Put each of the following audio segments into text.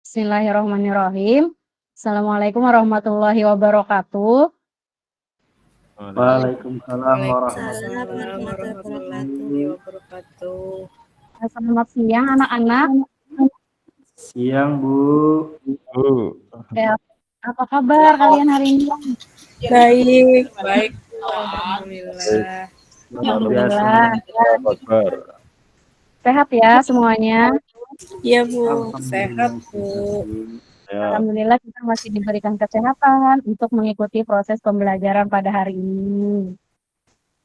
Bismillahirrahmanirrahim. Assalamualaikum warahmatullahi wabarakatuh. Waalaikumsalam warahmatullahi wabarakatuh. Selamat siang anak-anak. Siang, Bu. Ya, apa kabar kalian hari ini? Baik. Alhamdulillah. Luar biasa. Alhamdulillah. Sehat ya semuanya. Iya, Bu. Sehat, Bu. Alhamdulillah kita masih diberikan kesehatan untuk mengikuti proses pembelajaran pada hari ini.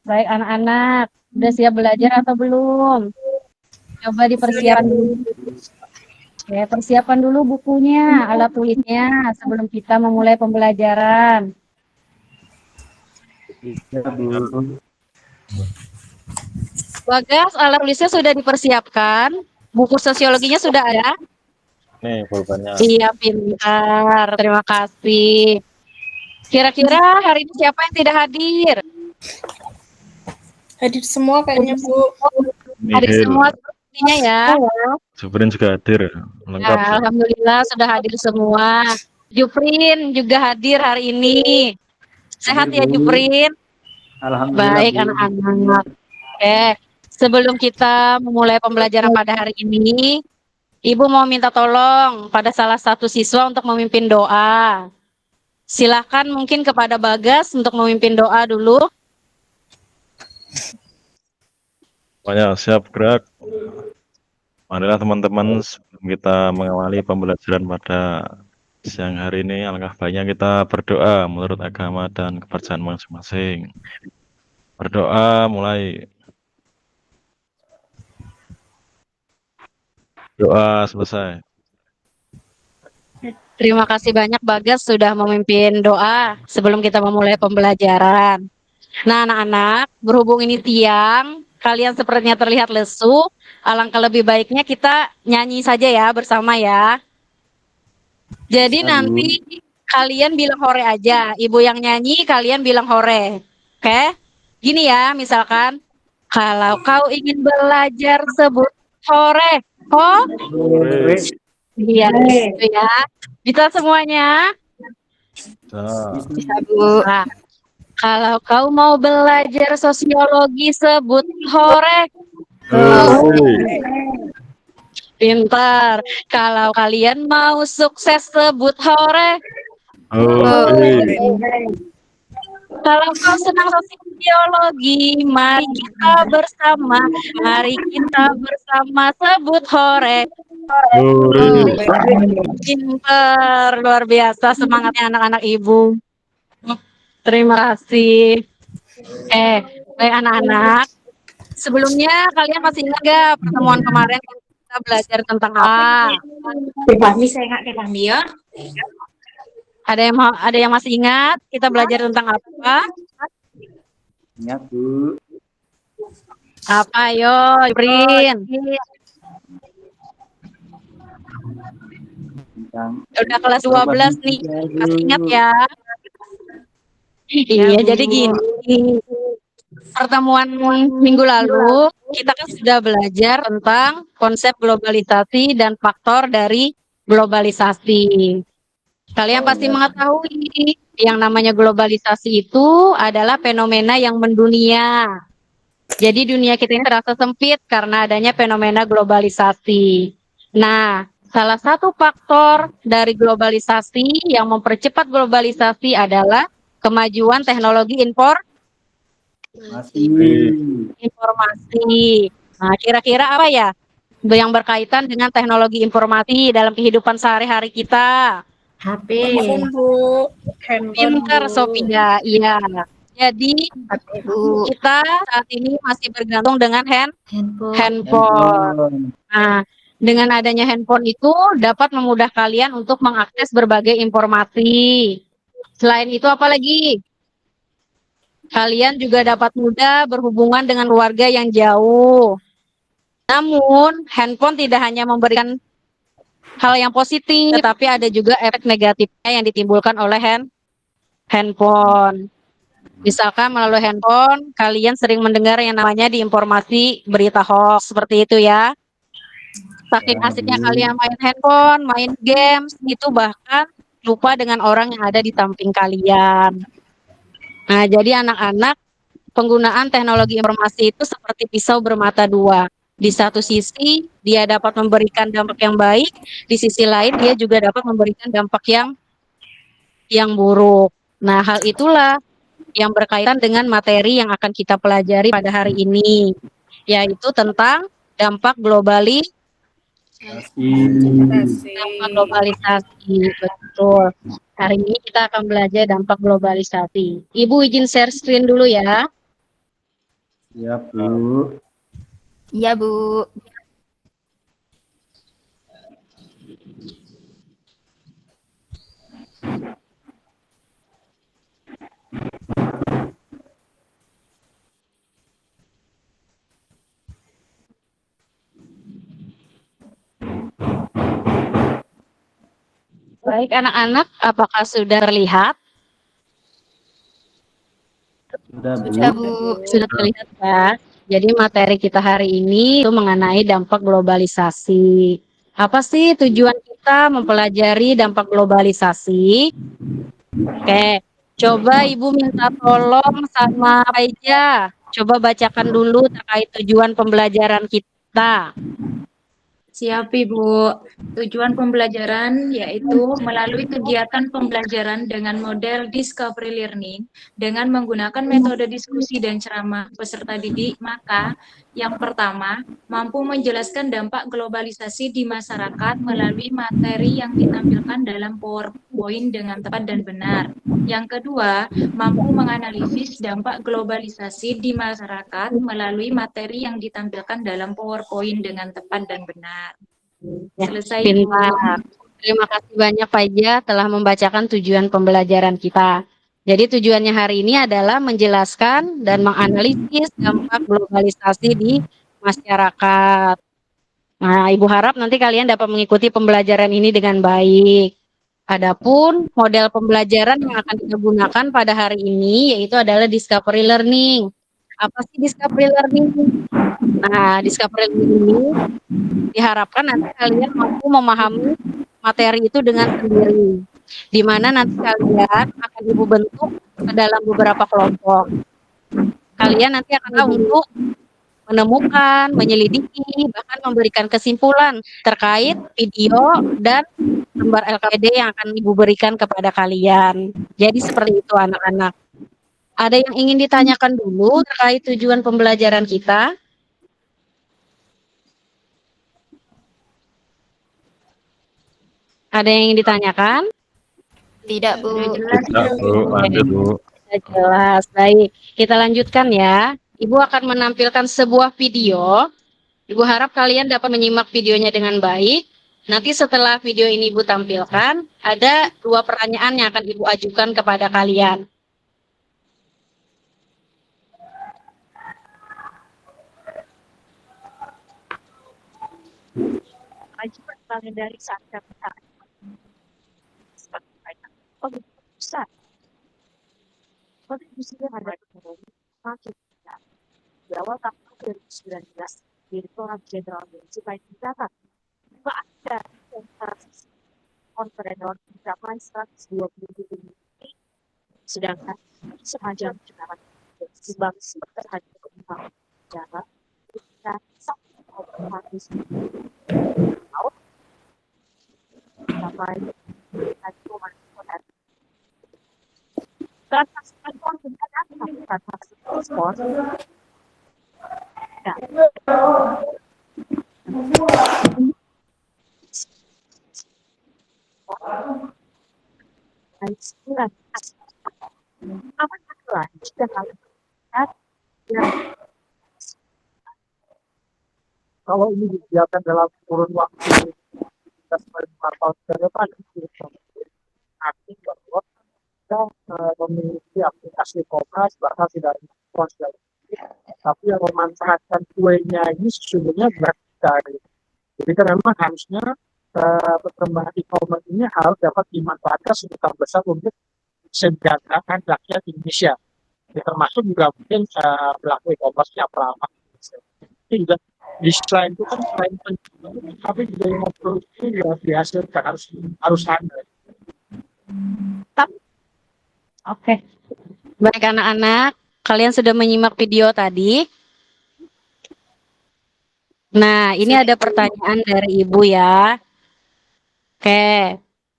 Baik anak-anak, sudah siap belajar atau belum? Coba dipersiapkan dulu. Ya, persiapan dulu bukunya, alat tulisnya sebelum kita memulai pembelajaran. Iya, Bu. Bagas, alat tulisnya sudah dipersiapkan? Buku sosiologinya sudah ada? Nih, pulpennya. Iya, pintar. Terima kasih. Kira-kira hari ini siapa yang tidak hadir? Hadir semua kayaknya, Bu. Hadir semua sepertinya ya. Juprin juga hadir. Lengkap. Ya, alhamdulillah sudah hadir semua. Juprin juga hadir hari ini. Sehat ya Juprin? Alhamdulillah. Baik Bu. anak-anak. Oke, sebelum kita memulai pembelajaran pada hari ini, Ibu mau minta tolong pada salah satu siswa untuk memimpin doa. Silakan mungkin kepada Bagas untuk memimpin doa dulu. Semuanya siap gerak. Marilah teman-teman, sebelum kita mengawali pembelajaran pada siang hari ini, alangkah baiknya kita berdoa menurut agama dan kepercayaan masing-masing. Berdoa mulai. Doa selesai. Terima kasih banyak Bagas sudah memimpin doa sebelum kita memulai pembelajaran. Nah anak-anak, berhubung ini siang, kalian sepertinya terlihat lesu, alangkah lebih baiknya kita nyanyi saja ya bersama ya. Jadi nanti kalian bilang hore aja, ibu yang nyanyi kalian bilang hore. Oke? Gini ya, misalkan kalau kau ingin belajar sebut hore. Oh? Iya, gitu ya. Bisa semuanya? Bisa. Bu. Nah, kalau kau mau belajar sosiologi sebut hore. Pintar. Kalau kalian mau sukses sebut hore. Kalau kau senang sosiologi, mari kita bersama. Mari kita bersama sebut hore. Pintar, luar biasa semangatnya anak-anak ibu. Terima kasih. Baik anak-anak. Sebelumnya kalian masih ingat gak pertemuan kemarin kita belajar tentang apa? Kami saya ingat kami ya. Ada yang masih ingat kita belajar tentang apa? Ingat, Bu. Apa yo, Juprin? Udah kelas 12 nih, masih ingat ya? Iya, jadi gini. Pertemuan minggu lalu kita kan sudah belajar tentang konsep globalisasi dan faktor dari globalisasi. Kalian pasti mengetahui yang namanya globalisasi itu adalah fenomena yang mendunia. Jadi dunia kita ini terasa sempit karena adanya fenomena globalisasi. Nah, salah satu faktor dari globalisasi yang mempercepat globalisasi adalah kemajuan teknologi informasi. Nah, kira-kira apa ya yang berkaitan dengan teknologi informasi dalam kehidupan sehari-hari kita? HP. Handphone, Bu. Pintar, Sophia. Iya. Jadi kita saat ini masih bergantung dengan handphone. Nah, dengan adanya handphone itu dapat memudah kalian untuk mengakses berbagai informasi. Selain itu apa lagi? Kalian juga dapat mudah berhubungan dengan keluarga yang jauh. Namun, handphone tidak hanya memberikan hal yang positif, tetapi ada juga efek negatifnya yang ditimbulkan oleh handphone. Misalkan melalui handphone, kalian sering mendengar yang namanya di informasi berita hoax, seperti itu ya. Saking Ya, asiknya Bu. kalian main handphone, main games, itu bahkan lupa dengan orang yang ada di samping kalian. Nah, jadi anak-anak, penggunaan teknologi informasi itu seperti pisau bermata dua. Di satu sisi, dia dapat memberikan dampak yang baik, di sisi lain dia juga dapat memberikan dampak yang buruk. Nah, hal itulah yang berkaitan dengan materi yang akan kita pelajari pada hari ini, yaitu tentang dampak globalisasi. Betul. Hari ini kita akan belajar dampak globalisasi. Ibu izin share screen dulu ya. Ya, Bu. Iya, Bu. Baik anak-anak, apakah sudah terlihat? Sudah, Bu. Sudah, Bu. Sudah terlihat ya. Jadi materi kita hari ini itu mengenai dampak globalisasi. Apa sih tujuan kita mempelajari dampak globalisasi? Oke, coba Ibu minta tolong sama Aija. Coba bacakan dulu terkait tujuan pembelajaran kita. Siap, Ibu. Tujuan pembelajaran yaitu melalui kegiatan pembelajaran dengan model discovery learning dengan menggunakan metode diskusi dan ceramah peserta didik, maka yang pertama, mampu menjelaskan dampak globalisasi di masyarakat melalui materi yang ditampilkan dalam PowerPoint dengan tepat dan benar. Yang kedua, mampu menganalisis dampak globalisasi di masyarakat melalui materi yang ditampilkan dalam PowerPoint dengan tepat dan benar. Ya, Selesai, Bu. pintar. Terima kasih banyak Pak Ija telah membacakan tujuan pembelajaran kita. Jadi tujuannya hari ini adalah menjelaskan dan menganalisis dampak globalisasi di masyarakat. Nah, Ibu harap nanti kalian dapat mengikuti pembelajaran ini dengan baik. Adapun model pembelajaran yang akan kita gunakan pada hari ini yaitu adalah discovery learning. Apa sih discovery learning? Nah, discovery learning ini diharapkan nanti kalian mampu memahami materi itu dengan sendiri, di mana nanti kalian akan Ibu bentuk ke dalam beberapa kelompok. Kalian nanti akan tahu untuk menemukan, menyelidiki, bahkan memberikan kesimpulan terkait video dan gambar LKPD yang akan Ibu berikan kepada kalian. Jadi seperti itu anak-anak. Ada yang ingin ditanyakan dulu terkait tujuan pembelajaran kita? Ada yang ingin ditanyakan? Tidak, Bu. Tidak, Bu. Lanjut, Bu. Sudah jelas. Baik, kita lanjutkan ya. Ibu akan menampilkan sebuah video. Ibu harap kalian dapat menyimak videonya dengan baik. Nanti setelah video ini Ibu tampilkan, ada 2 pertanyaan yang akan Ibu ajukan kepada kalian. Pertanyaan dari saya besar. Kontribusinya ada makin besar. Di awal tahun 2019, Direktorat Jenderal Cukai mencatat bahwa ada investasi konvenor mencapai 120 triliun, sedangkan sepanjang jembatan sumbangsi terhadap keuangan negara kita 1,4 tahun mencapai 1,4 transaksi ekspor dengan transaksi ekspor. Nah, apa aturan jika kalian kalau ini dibiarkan dalam kurun waktu kita 5 tahun ke depan, artinya bahwa kita memiliki aplikasi e-commerce bahkan tidak sosial, tapi yang memanfaatkan kuenya ini sesungguhnya berat sekali. Jadi kan memang harusnya perkembangan e-commerce ini harus dapat dimanfaatkan sebagian besar untuk mensejahterakan rakyat Indonesia. Ya, termasuk juga mungkin pelaku e-commerce-nya apa itu juga Bisa itu kan selain penjualan, tapi juga yang memproduksi ya dihasilkan harus ada. Oke. Baik anak-anak, kalian sudah menyimak video tadi. Nah, ini ada pertanyaan dari Ibu ya. Oke.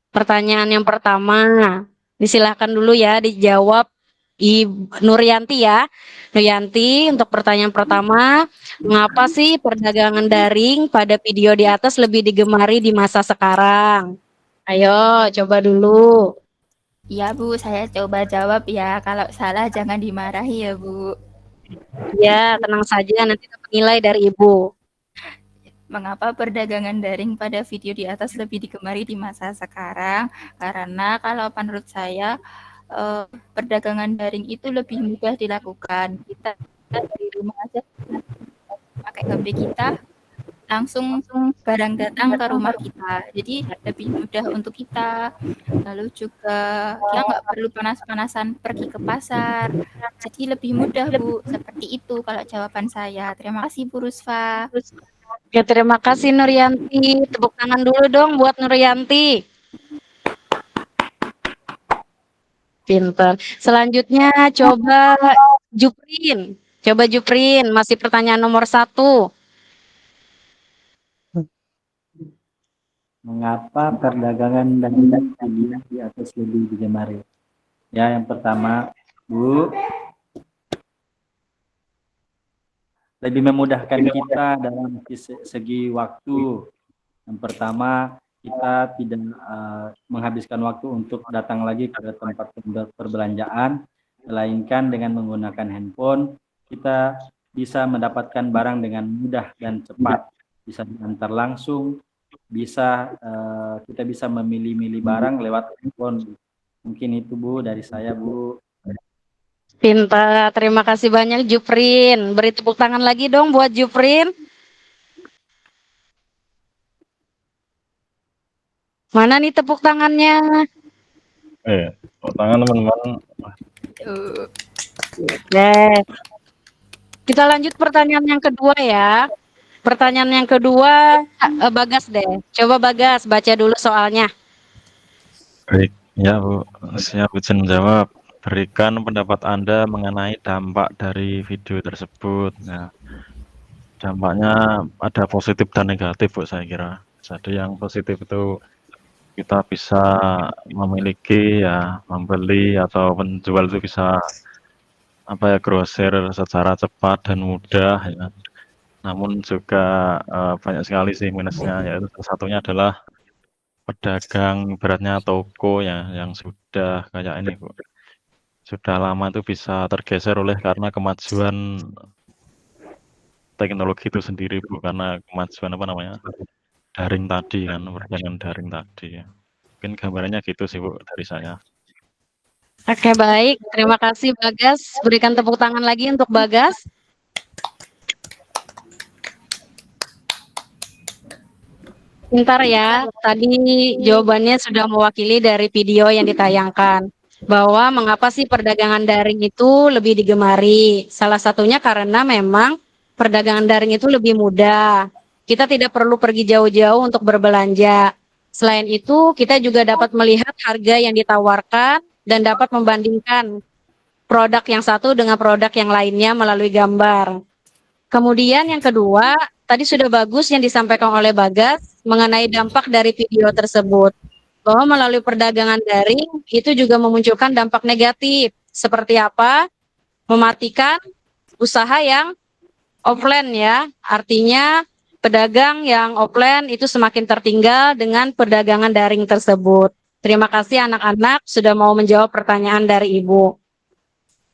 Pertanyaan yang pertama, disilahkan dulu ya dijawab Ibu Nuryanti ya. Nuryanti, untuk pertanyaan pertama, mengapa sih perdagangan daring pada video di atas lebih digemari di masa sekarang? Ayo, coba dulu. Iya Bu, saya coba jawab ya. Kalau salah jangan dimarahi ya Bu. Ya, tenang saja, nanti dapat nilai dari Ibu. Mengapa perdagangan daring pada video di atas lebih digemari di masa sekarang? Karena kalau menurut saya perdagangan daring itu lebih mudah dilakukan. Kita dari rumah aja pakai HP kita, langsung barang datang ke rumah kita. Jadi lebih mudah untuk kita. Lalu juga kita nggak perlu panas-panasan pergi ke pasar. Jadi lebih mudah Bu. Seperti itu kalau jawaban saya. Terima kasih Bu Rusfa. Oke, terima kasih Nuryanti. Tepuk tangan dulu dong buat Nuryanti. Pinter. Selanjutnya coba Juprin. Coba Juprin, masih pertanyaan nomor 1. Mengapa perdagangan dan video di atas lebih digemari? Ya, yang pertama, Bu, lebih memudahkan kita dalam segi waktu. Yang pertama, kita tidak menghabiskan waktu untuk datang lagi ke tempat perbelanjaan, melainkan dengan menggunakan handphone, kita bisa mendapatkan barang dengan mudah dan cepat, bisa diantar langsung, bisa kita bisa memilih-milih barang lewat handphone. Mungkin itu Bu dari saya Bu. Pintar. Terima kasih banyak Juprin. Beri tepuk tangan lagi dong buat Juprin. Mana nih tepuk tangannya? Tepuk tangan teman-teman. Oke. Kita lanjut pertanyaan yang kedua ya. Pertanyaan yang kedua, Bagas deh. Coba Bagas baca dulu soalnya. Baik, ya Bu, siap izin menjawab. Berikan pendapat Anda mengenai dampak dari video tersebut. Nah, dampaknya ada positif dan negatif Bu, saya kira. Jadi yang positif itu kita bisa memiliki ya, membeli atau penjual itu bisa grosir secara cepat dan mudah ya. Namun juga banyak sekali sih minusnya, yaitu salah satunya adalah pedagang beratnya toko ya yang sudah kayak ini Bu. Sudah lama itu bisa tergeser karena kemajuan teknologi itu sendiri Bu, karena kemajuan daring tadi kan, perdagangan daring tadi ya. Mungkin gambarannya gitu sih Bu dari saya. Oke, baik. Terima kasih Bagas. Berikan tepuk tangan lagi untuk Bagas. Pintar ya. Tadi jawabannya sudah mewakili dari video yang ditayangkan. Bahwa mengapa sih perdagangan daring itu lebih digemari? Salah satunya karena memang perdagangan daring itu lebih mudah. Kita tidak perlu pergi jauh-jauh untuk berbelanja. Selain itu, kita juga dapat melihat harga yang ditawarkan dan dapat membandingkan produk yang satu dengan produk yang lainnya melalui gambar. Kemudian yang kedua, tadi sudah bagus yang disampaikan oleh Bagas mengenai dampak dari video tersebut. Bahwa melalui perdagangan daring itu juga memunculkan dampak negatif. Seperti apa? Mematikan usaha yang offline ya. Artinya pedagang yang offline itu semakin tertinggal dengan perdagangan daring tersebut. Terima kasih anak-anak sudah mau menjawab pertanyaan dari Ibu.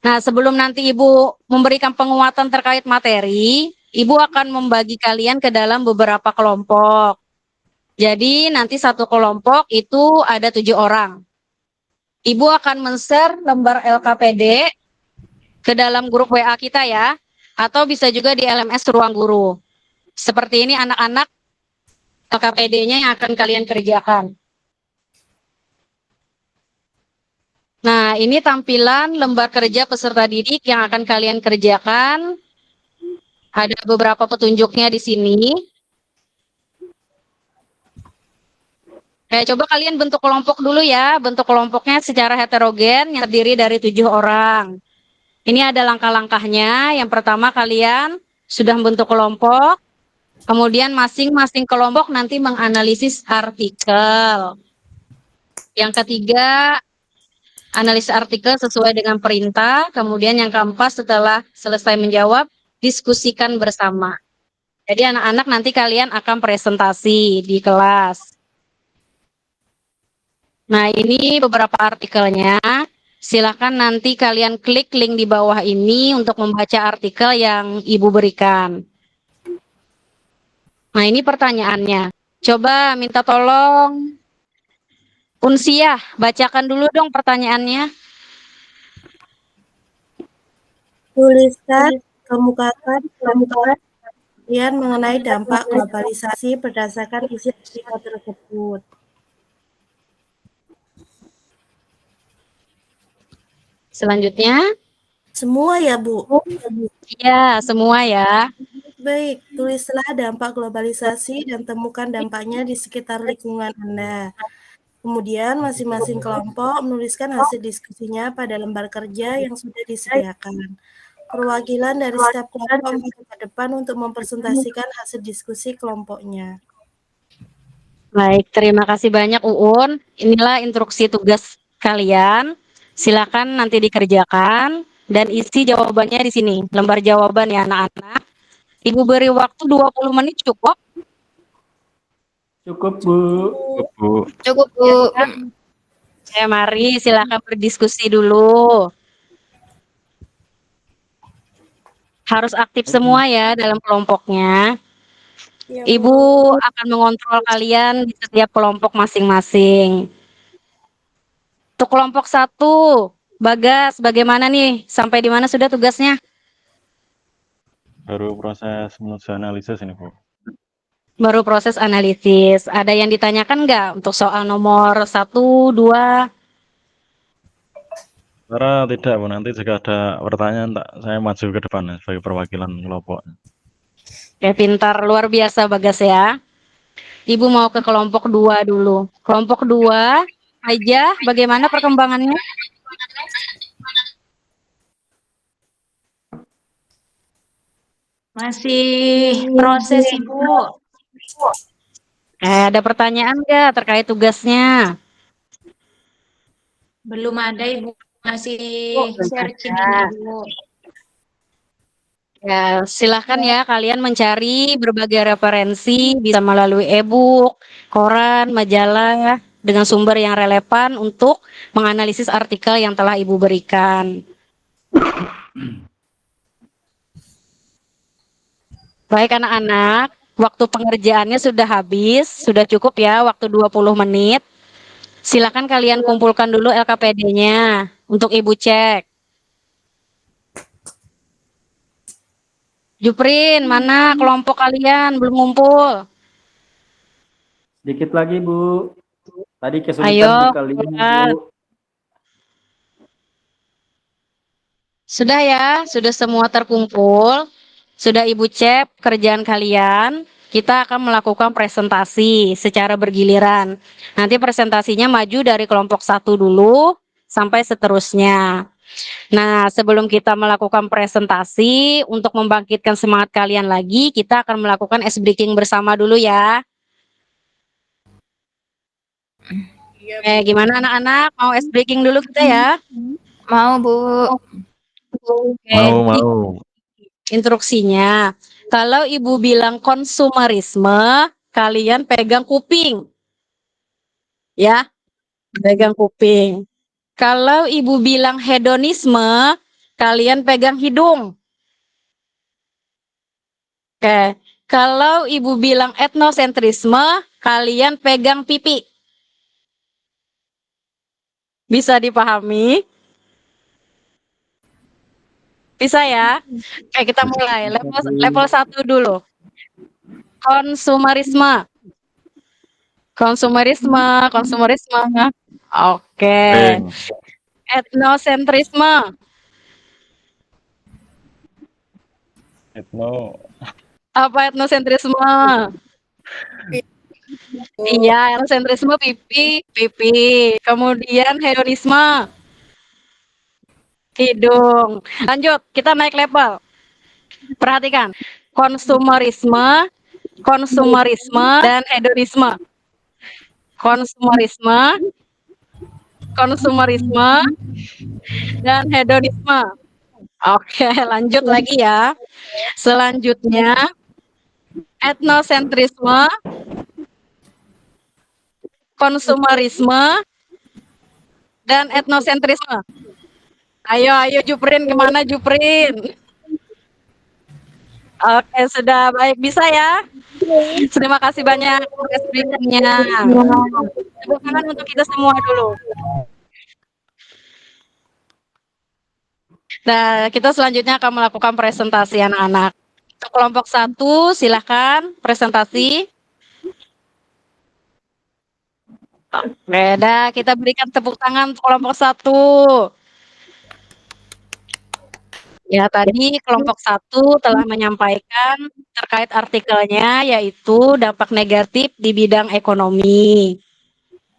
Nah, sebelum nanti Ibu memberikan penguatan terkait materi, Ibu akan membagi kalian ke dalam beberapa kelompok. Jadi nanti satu kelompok itu ada 7 orang. Ibu akan men-share lembar LKPD ke dalam grup WA kita ya, atau bisa juga di LMS Ruang Guru. Seperti ini anak-anak LKPD-nya yang akan kalian kerjakan. Nah, ini tampilan lembar kerja peserta didik yang akan kalian kerjakan. Ada beberapa petunjuknya di sini. Coba kalian bentuk kelompok dulu ya. Bentuk kelompoknya secara heterogen yang terdiri dari 7 orang. Ini ada langkah-langkahnya. Yang pertama kalian sudah membentuk kelompok. Kemudian masing-masing kelompok nanti menganalisis artikel. Yang ketiga, analisis artikel sesuai dengan perintah. Kemudian yang keempat, setelah selesai menjawab, diskusikan bersama. Jadi anak-anak nanti kalian akan presentasi di kelas. Nah, ini beberapa artikelnya. Silakan nanti kalian klik link di bawah ini untuk membaca artikel yang Ibu berikan. Nah, ini pertanyaannya. Coba minta tolong Unsiah, bacakan dulu dong pertanyaannya. Tuliskan, kemukakan kalian mengenai dampak globalisasi berdasarkan isi artikel tersebut. Selanjutnya. Semua ya, Bu? Iya, semua ya. Baik, tulislah dampak globalisasi dan temukan dampaknya di sekitar lingkungan Anda. Kemudian masing-masing kelompok menuliskan hasil diskusinya pada lembar kerja yang sudah disediakan. Perwakilan dari setiap kelompok maju ke depan untuk mempresentasikan hasil diskusi kelompoknya. Baik, terima kasih banyak Uun. Inilah instruksi tugas kalian. Silakan nanti dikerjakan dan isi jawabannya di sini. Lembar jawaban ya anak-anak. Ibu beri waktu 20 menit cukup? Cukup, Bu. Cukup, Bu. Cukup, Bu. Mari silakan berdiskusi dulu. Harus aktif semua ya dalam kelompoknya. Ya, Ibu akan mengontrol kalian di setiap kelompok masing-masing. Untuk kelompok 1, Bagas, bagaimana nih? Sampai di mana sudah tugasnya? Baru proses menuju analisis ini, Bu. Baru proses analisis. Ada yang ditanyakan nggak untuk soal nomor 1, 2? Karena tidak, Bu. Nanti jika ada pertanyaan, saya maju ke depan ya, sebagai perwakilan kelompok. Pintar, luar biasa Bagas ya. Ibu mau ke kelompok 2 dulu. Kelompok 2, aja bagaimana perkembangannya? Masih proses, Ibu. Ada pertanyaan nggak terkait tugasnya? Belum ada, Ibu. Masih belum searching ada. ini, Bu. Ya, silahkan ya kalian mencari berbagai referensi, bisa melalui e-book, koran, majalah, dengan sumber yang relevan untuk menganalisis artikel yang telah Ibu berikan. Baik anak-anak, waktu pengerjaannya sudah habis, sudah cukup ya waktu 20 menit. Silakan kalian kumpulkan dulu LKPD-nya untuk Ibu cek. Juprin, mana kelompok kalian belum ngumpul? Sedikit lagi, Bu. Tadi kesulitan Ayo, buka link, kumpulkan. Bu. Sudah ya, sudah semua terkumpul. Sudah Ibu cek kerjaan kalian. Kita akan melakukan presentasi secara bergiliran. Nanti presentasinya maju dari kelompok 1 dulu sampai seterusnya. Nah, sebelum kita melakukan presentasi, untuk membangkitkan semangat kalian lagi, kita akan melakukan ice breaking bersama dulu ya. Gimana anak-anak? Mau ice breaking dulu kita ya? Mau, Bu. Mau. Instruksinya, kalau Ibu bilang konsumerisme, kalian pegang kuping. Ya, pegang kuping. Kalau Ibu bilang hedonisme, kalian pegang hidung. Oke. Kalau Ibu bilang etnosentrisme, kalian pegang pipi. Bisa dipahami? Bisa ya? Oke, kita mulai. Level 1 dulu. Konsumerisme. Oke. Etnosentrisme. Etno. Apa etnosentrisme? Iya, etnosentrisme pipi. Kemudian hedonisme, hidung. Lanjut, kita naik level. Perhatikan, konsumerisme, dan hedonisme. Konsumerisme, dan hedonisme. Oke, lanjut lagi ya. Selanjutnya, etnosentrisme, konsumerisme, dan etnosentrisme. Ayo Juprin, kemana Juprin? Oke, sudah baik, bisa ya. Terima kasih banyak atas briefingnya. Tepuk tangan untuk kita semua dulu. Nah, kita selanjutnya akan melakukan presentasi anak-anak. Untuk kelompok 1, silakan presentasi. Oke, dah kita berikan tepuk tangan untuk kelompok 1. Ya, tadi kelompok 1 telah menyampaikan terkait artikelnya, yaitu dampak negatif di bidang ekonomi.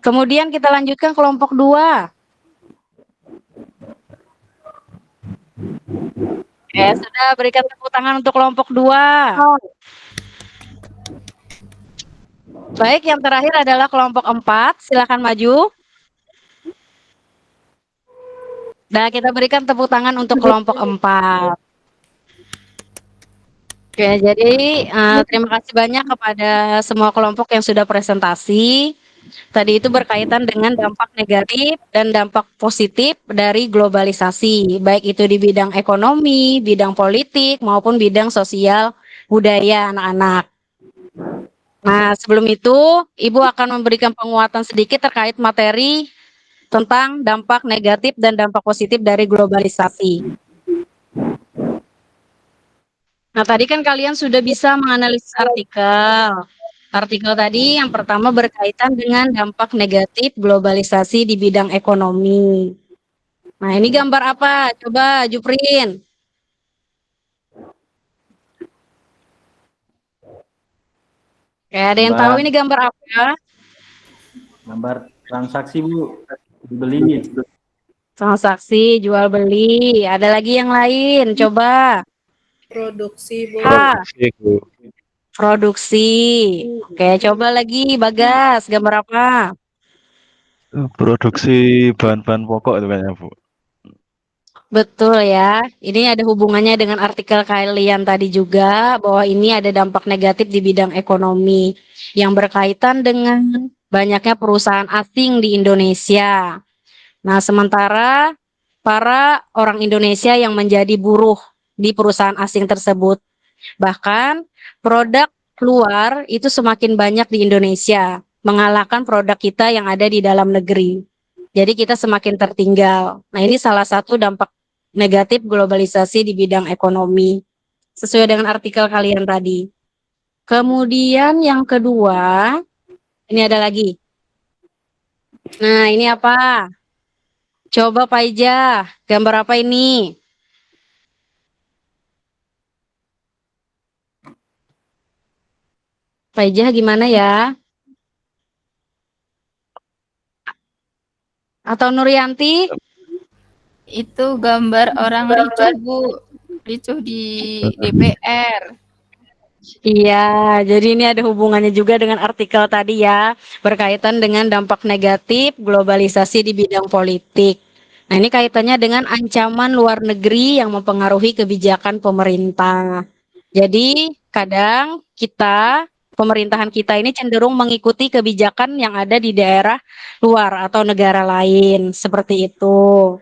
Kemudian kita lanjutkan kelompok 2. Oke, sudah, berikan tepuk tangan untuk kelompok 2. Baik, yang terakhir adalah kelompok 4. Silakan maju. Nah, kita berikan tepuk tangan untuk kelompok 4. Oke, jadi terima kasih banyak kepada semua kelompok yang sudah presentasi. Tadi itu berkaitan dengan dampak negatif dan dampak positif dari globalisasi, baik itu di bidang ekonomi, bidang politik, maupun bidang sosial budaya anak-anak. Nah, sebelum itu, Ibu akan memberikan penguatan sedikit terkait materi tentang dampak negatif dan dampak positif dari globalisasi. Nah, tadi kan kalian sudah bisa menganalisis artikel. Artikel tadi yang pertama berkaitan dengan dampak negatif globalisasi di bidang ekonomi. Nah, ini gambar apa? Coba Juprin. Oke, ada yang tahu ini gambar apa? Gambar transaksi, Bu. Dibeli. Transaksi, jual beli. Ada lagi yang lain, coba. Produksi, Bu. Produksi. Oke, coba lagi Bagas, gambar apa? Produksi bahan-bahan pokok itu kayaknya, Bu. Betul ya. Ini ada hubungannya dengan artikel kalian tadi juga, bahwa ini ada dampak negatif di bidang ekonomi yang berkaitan dengan banyaknya perusahaan asing di Indonesia. Nah, sementara para orang Indonesia yang menjadi buruh di perusahaan asing tersebut. Bahkan produk luar itu semakin banyak di Indonesia, mengalahkan produk kita yang ada di dalam negeri. Jadi kita semakin tertinggal. Nah, ini salah satu dampak negatif globalisasi di bidang ekonomi, sesuai dengan artikel kalian tadi. Kemudian yang kedua, ini ada lagi. Nah, ini apa? Coba Pak Ija, gambar apa ini? Pak Ija gimana ya? Atau Nuryanti? Itu gambar orang ricuh, Bu. Ricuh di DPR. Iya, jadi ini ada hubungannya juga dengan artikel tadi ya, berkaitan dengan dampak negatif globalisasi di bidang politik. Nah, ini kaitannya dengan ancaman luar negeri yang mempengaruhi kebijakan pemerintah. Jadi, kadang pemerintahan kita ini cenderung mengikuti kebijakan yang ada di daerah luar atau negara lain, seperti itu.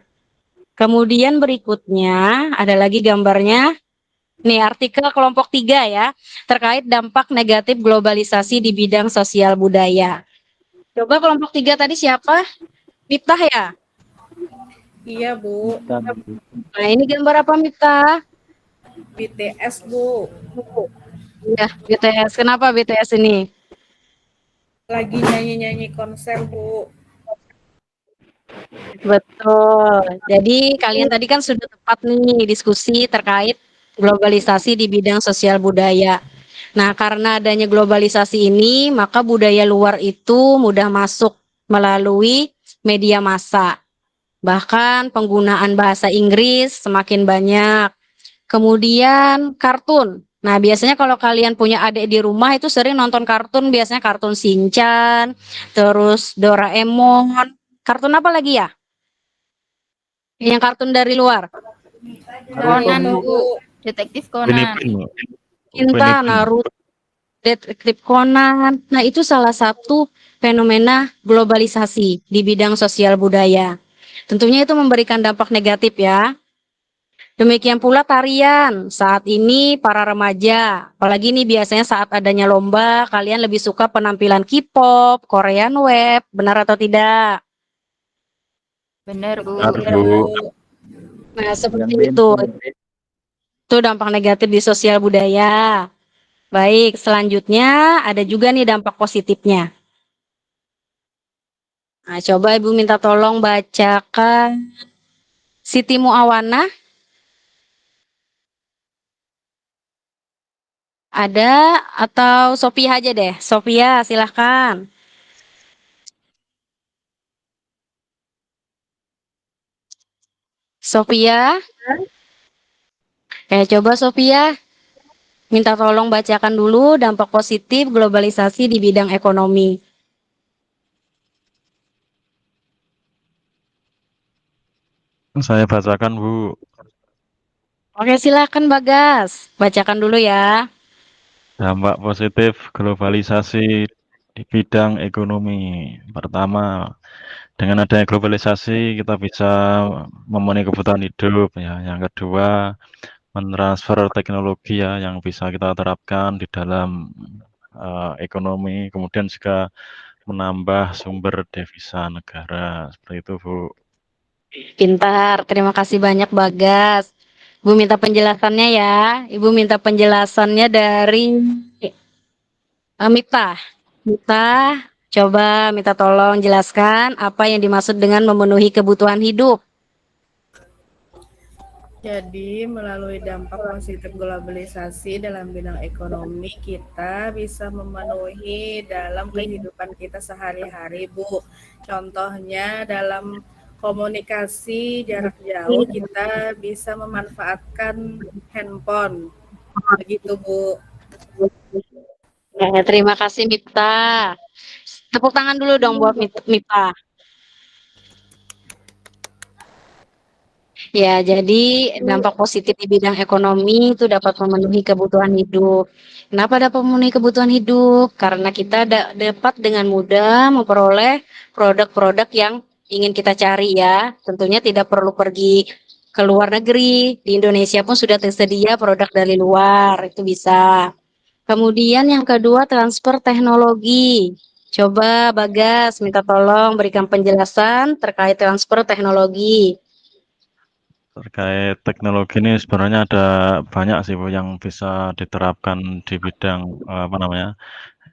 Kemudian berikutnya, ada lagi gambarnya. Nih, artikel kelompok 3 ya, terkait dampak negatif globalisasi di bidang sosial budaya. Coba kelompok 3 tadi siapa? Miftah ya? Iya, Bu. Nah, ini gambar apa Miftah? BTS, Bu. Ya, BTS. Kenapa BTS ini? Lagi nyanyi-nyanyi konser, Bu. Betul. Jadi kalian tadi kan sudah tepat nih diskusi terkait globalisasi di bidang sosial budaya. Nah, karena adanya globalisasi ini, maka budaya luar itu mudah masuk melalui media massa. Bahkan penggunaan bahasa Inggris semakin banyak. Kemudian kartun. Nah, biasanya kalau kalian punya adik di rumah itu sering nonton kartun, biasanya kartun Shinchan, terus Doraemon. Kartun apa lagi ya? Yang kartun dari luar. Conan, Naruto, Bu. Detektif Upin Conan. Ipin, Upin Cinta, Ipin. Naruto, Detektif Conan. Nah, itu salah satu fenomena globalisasi di bidang sosial budaya. Tentunya itu memberikan dampak negatif ya. Demikian pula tarian. Saat ini para remaja, apalagi nih biasanya saat adanya lomba, kalian lebih suka penampilan K-pop, Korean web, benar atau tidak? Benar, Bu. Benar, Bu. Nah, seperti yang itu. band. Itu dampak negatif di sosial budaya. Baik, selanjutnya ada juga nih dampak positifnya. Nah, coba Ibu minta tolong bacakan Siti Muawana. Ada atau Sophia aja deh. Sophia, silahkan. Sophia. Coba Sophia. Minta tolong bacakan dulu dampak positif globalisasi di bidang ekonomi. Saya bacakan, Bu. Oke, silakan Bagas. Bacakan dulu ya. Dampak positif globalisasi di bidang ekonomi. Pertama, dengan adanya globalisasi kita bisa memenuhi kebutuhan hidup ya. Yang kedua, mentransfer teknologi ya yang bisa kita terapkan di dalam ekonomi. Kemudian juga menambah sumber devisa negara. Seperti itu, Bu. Pintar. Terima kasih banyak Bagas. Ibu minta penjelasannya ya. Ibu minta penjelasannya dari Mita. Mita, coba minta tolong jelaskan apa yang dimaksud dengan memenuhi kebutuhan hidup. Jadi, melalui dampak positif globalisasi dalam bidang ekonomi, kita bisa memenuhi dalam kehidupan kita sehari-hari, Bu. Contohnya dalam komunikasi jarak jauh, kita bisa memanfaatkan handphone. Begitu, Bu. Terima kasih Mita. Tepuk tangan dulu dong buat Mita. Ya, jadi dampak positif di bidang ekonomi itu dapat memenuhi kebutuhan hidup. Kenapa dapat memenuhi kebutuhan hidup? Karena kita dapat dengan mudah memperoleh produk-produk yang ingin kita cari ya. Tentunya tidak perlu pergi ke luar negeri. Di Indonesia pun sudah tersedia produk dari luar, itu bisa. Kemudian yang kedua, transfer teknologi. Coba Bagas minta tolong berikan penjelasan terkait transfer teknologi. Terkait teknologi ini sebenarnya ada banyak sih Bu yang bisa diterapkan di bidang apa namanya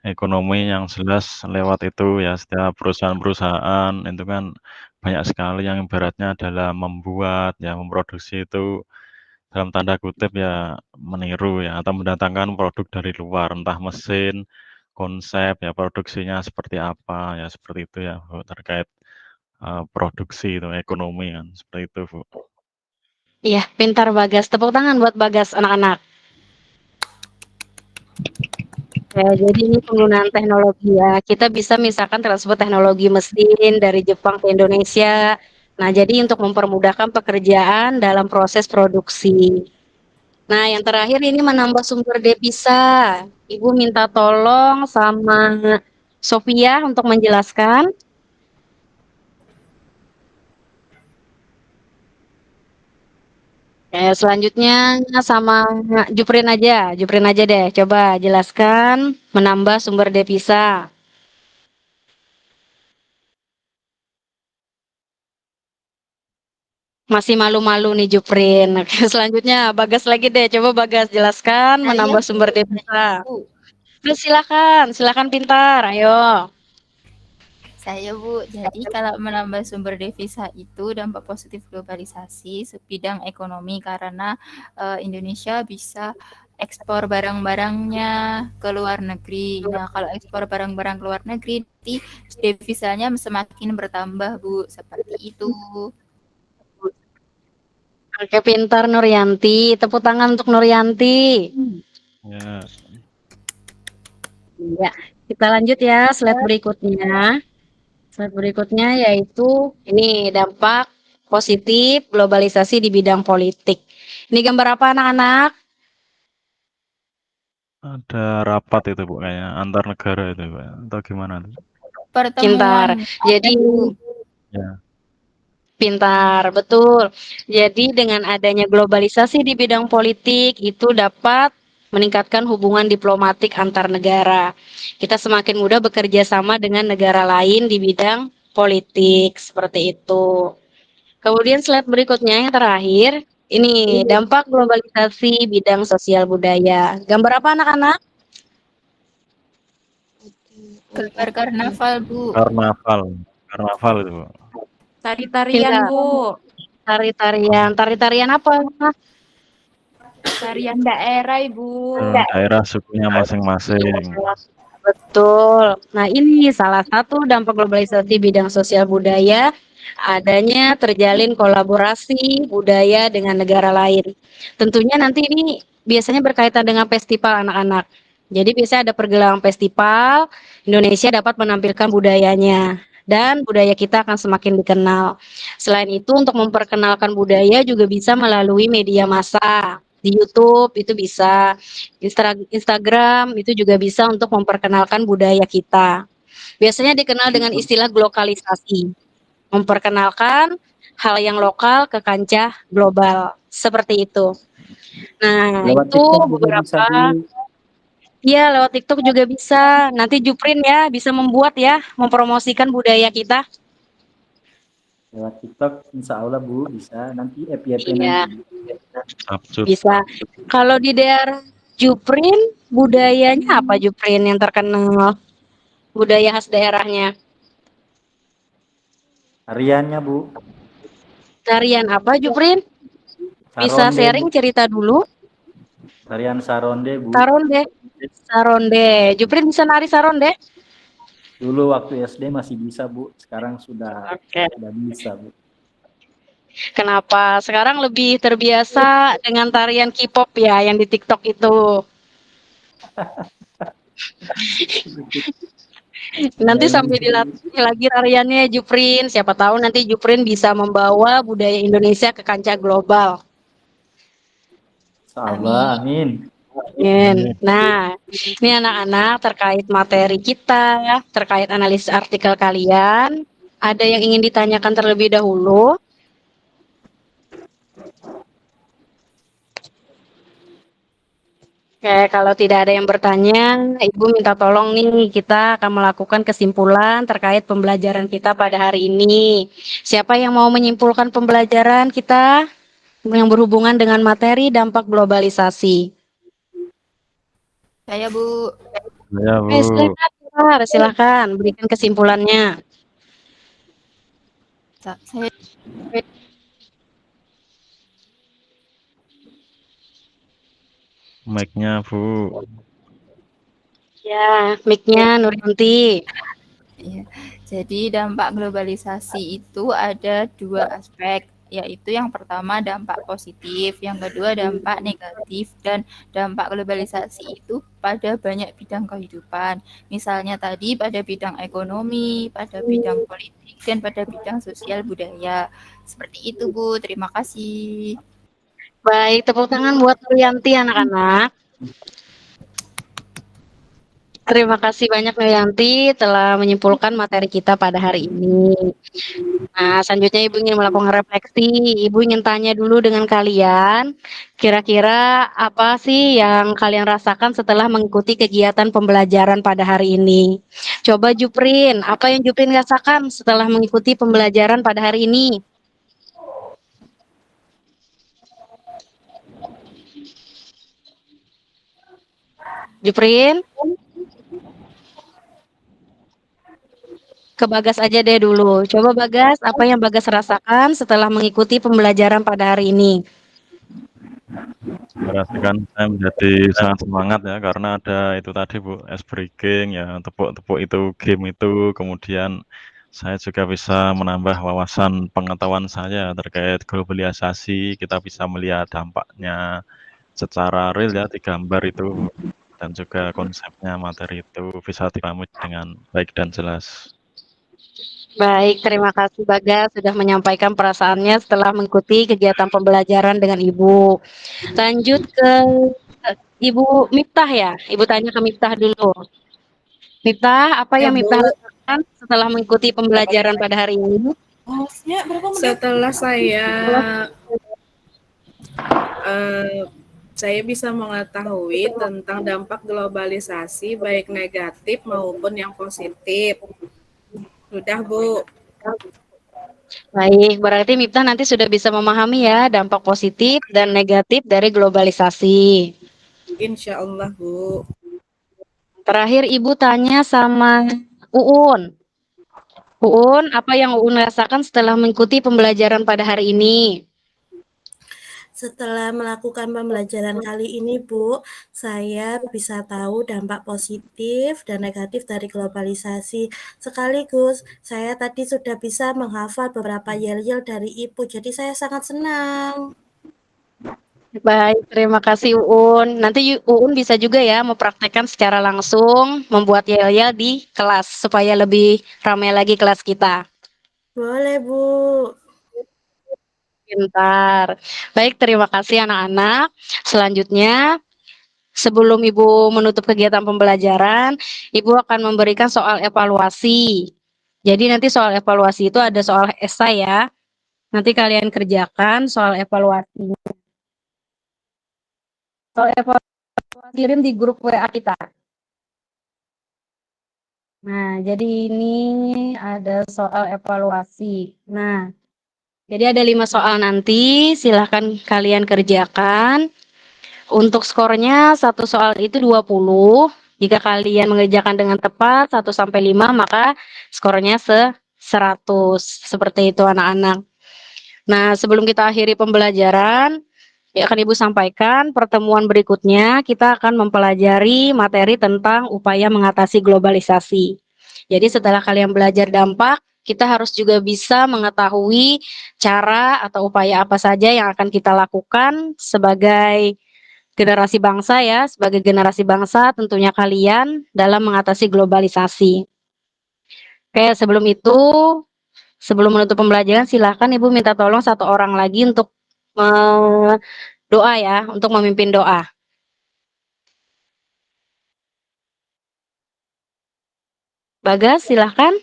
ekonomi yang jelas lewat itu ya setiap perusahaan-perusahaan itu kan banyak sekali yang ibaratnya adalah membuat ya memproduksi itu dalam tanda kutip ya meniru ya atau mendatangkan produk dari luar entah mesin, konsep ya produksinya seperti apa ya seperti itu ya Bu terkait produksi itu ekonomi kan seperti itu Bu. Iya, pintar Bagas. Tepuk tangan buat Bagas anak-anak. Jadi ini penggunaan teknologi ya. Kita bisa misalkan transfer teknologi mesin dari Jepang ke Indonesia. Nah, jadi untuk mempermudahkan pekerjaan dalam proses produksi. Nah, yang terakhir ini menambah sumber devisa. Ibu minta tolong sama Sophia untuk menjelaskan. Selanjutnya sama Juprin aja deh. Coba jelaskan menambah sumber devisa. Masih malu-malu nih Juprin. Oke, selanjutnya Bagas lagi deh. Coba Bagas jelaskan Saya, menambah Bu. sumber devisa. Bu. Terus silakan pintar. Ayo. Saya Bu, jadi kalau menambah sumber devisa itu dampak positif globalisasi sebidang ekonomi karena Indonesia bisa ekspor barang-barangnya ke luar negeri. Nah, kalau ekspor barang-barang ke luar negeri, nanti devisanya semakin bertambah Bu, seperti itu. Oke, pintar Nuryanti. Tepuk tangan untuk Nuryanti. Ya, Ya, kita lanjut ya slide berikutnya. Slide berikutnya yaitu ini dampak positif globalisasi di bidang politik. Ini gambar apa anak-anak? ada rapat itu Bu kayaknya antar negara itu Bu, atau gimana tuh? Pintar. Pertemuan Jadi Ya, pintar, betul. Jadi dengan adanya globalisasi di bidang politik itu dapat meningkatkan hubungan diplomatik antar negara. Kita semakin mudah bekerja sama dengan negara lain di bidang politik, seperti itu. Kemudian slide berikutnya yang terakhir, ini dampak globalisasi bidang sosial budaya. Gambar apa anak-anak? gambar karnaval Bu. karnaval, karnaval itu Bu. Tari-tarian Pintar. Bu, Tari-tarian apa? tarian daerah Ibu. Daerah sukunya masing-masing. Betul. Nah, ini salah satu dampak globalisasi bidang sosial budaya, adanya terjalin kolaborasi budaya dengan negara lain. Tentunya nanti ini biasanya berkaitan dengan festival anak-anak. Jadi biasanya ada pergelangan festival, Indonesia dapat menampilkan budayanya dan budaya kita akan semakin dikenal. Selain itu untuk memperkenalkan budaya juga bisa melalui media massa. Di YouTube itu bisa, Instagram itu juga bisa untuk memperkenalkan budaya kita. Biasanya dikenal dengan istilah globalisasi, memperkenalkan hal yang lokal ke kancah global, seperti itu. Nah, Lewat itu TikTok juga bisa, beberapa, Bu. ya lewat TikTok juga bisa. Nanti Juprin ya bisa membuat ya, mempromosikan budaya kita. Lewat TikTok, insya Allah Bu bisa. Nanti FYP Iya, nanti. Absurd. bisa. Kalau di daerah Juprin, budayanya apa Juprin yang terkenal? Budaya khas daerahnya. Hariannya Bu, Tarian apa Juprin? Bisa Saronde Bu. sharing cerita dulu? Tarian Saronde Bu. Saronde. Saronde. Juprin bisa nari saronde? Dulu waktu SD masih bisa Bu, sekarang sudah Oke. bisa Bu. Kenapa? Sekarang lebih terbiasa dengan tarian K-pop ya yang di TikTok itu. Nanti sampai dilatih lagi tariannya Juprin. Siapa tahu nanti Juprin bisa membawa budaya Indonesia ke kancah global. Insya Allah, amin. Nah, ini anak-anak terkait materi kita, terkait analisis artikel kalian. Ada yang ingin ditanyakan terlebih dahulu? Oke, kalau tidak ada yang bertanya, Ibu minta tolong nih, kita akan melakukan kesimpulan terkait pembelajaran kita pada hari ini. Siapa yang mau menyimpulkan pembelajaran kita yang berhubungan dengan materi dampak globalisasi? Saya Bu. Ya Bu. Silakan berikan kesimpulannya. Saya Mic-nya Bu. Ya, mic-nya Nuryanti. Ya, jadi dampak globalisasi itu ada dua aspek, yaitu yang pertama dampak positif, yang kedua dampak negatif, dan dampak globalisasi itu pada banyak bidang kehidupan. Misalnya tadi pada bidang ekonomi, pada bidang politik, dan pada bidang sosial budaya. Seperti itu Bu, terima kasih. Baik, tepuk tangan buat Nuryanti anak-anak. Terima kasih banyak Nuryanti telah menyimpulkan materi kita pada hari ini. Nah, selanjutnya Ibu ingin melakukan refleksi. Ibu ingin tanya dulu dengan kalian, kira-kira apa sih yang kalian rasakan setelah mengikuti kegiatan pembelajaran pada hari ini? Coba Juprin, apa yang Juprin rasakan setelah mengikuti pembelajaran pada hari ini? Juprin? ke Bagas aja deh dulu. Coba Bagas, apa yang Bagas rasakan setelah mengikuti pembelajaran pada hari ini? Saya rasakan saya menjadi sangat semangat ya karena ada itu tadi Bu, ice breaking ya, tepuk-tepuk itu game itu, kemudian saya juga bisa menambah wawasan pengetahuan saya terkait globalisasi, kita bisa melihat dampaknya secara real ya, digambar itu, dan juga konsepnya materi itu bisa dipahami dengan baik dan jelas. Baik, terima kasih Bagas sudah menyampaikan perasaannya setelah mengikuti kegiatan pembelajaran dengan Ibu. Lanjut ke Ibu Miftah ya. Ibu tanya ke Miftah dulu. Miftah, apa Ya, yang Bu. Miftah rasakan setelah mengikuti pembelajaran pada hari ini? Setelah eh, saya bisa mengetahui tentang dampak globalisasi baik negatif maupun yang positif. Sudah, Bu. Baik, berarti Miftah nanti sudah bisa memahami ya dampak positif dan negatif dari globalisasi. Insya Allah, Bu. Terakhir Ibu tanya sama Uun. Uun, apa yang Uun rasakan setelah mengikuti pembelajaran pada hari ini? Setelah melakukan pembelajaran kali ini, Bu, saya bisa tahu dampak positif dan negatif dari globalisasi. Sekaligus, saya tadi sudah bisa menghafal beberapa yel-yel dari Ibu, jadi saya sangat senang. Baik, terima kasih Uun. Nanti Uun bisa juga ya mempraktekkan secara langsung membuat yel-yel di kelas supaya lebih ramai lagi kelas kita. Boleh, Bu. Pintar. Baik, terima kasih anak-anak. Selanjutnya, sebelum Ibu menutup kegiatan pembelajaran, Ibu akan memberikan soal evaluasi. Jadi nanti soal evaluasi itu ada soal esai ya. Nanti kalian kerjakan soal evaluasi. Soal evaluasi kirim di grup WA kita. Nah, jadi ini ada soal evaluasi. Nah, jadi ada 5 soal nanti, silahkan kalian kerjakan. Untuk skornya, satu soal itu 20. Jika kalian mengerjakan dengan tepat, 1 sampai 5, maka skornya 100. Seperti itu anak-anak. Nah, sebelum kita akhiri pembelajaran, ya akan Ibu sampaikan pertemuan berikutnya kita akan mempelajari materi tentang upaya mengatasi globalisasi. Jadi setelah kalian belajar dampak, kita harus juga bisa mengetahui cara atau upaya apa saja yang akan kita lakukan sebagai generasi bangsa ya, sebagai generasi bangsa tentunya kalian dalam mengatasi globalisasi. Oke, sebelum itu, sebelum menutup pembelajaran, silahkan Ibu minta tolong satu orang lagi untuk doa ya, untuk memimpin doa. Bagas, silahkan.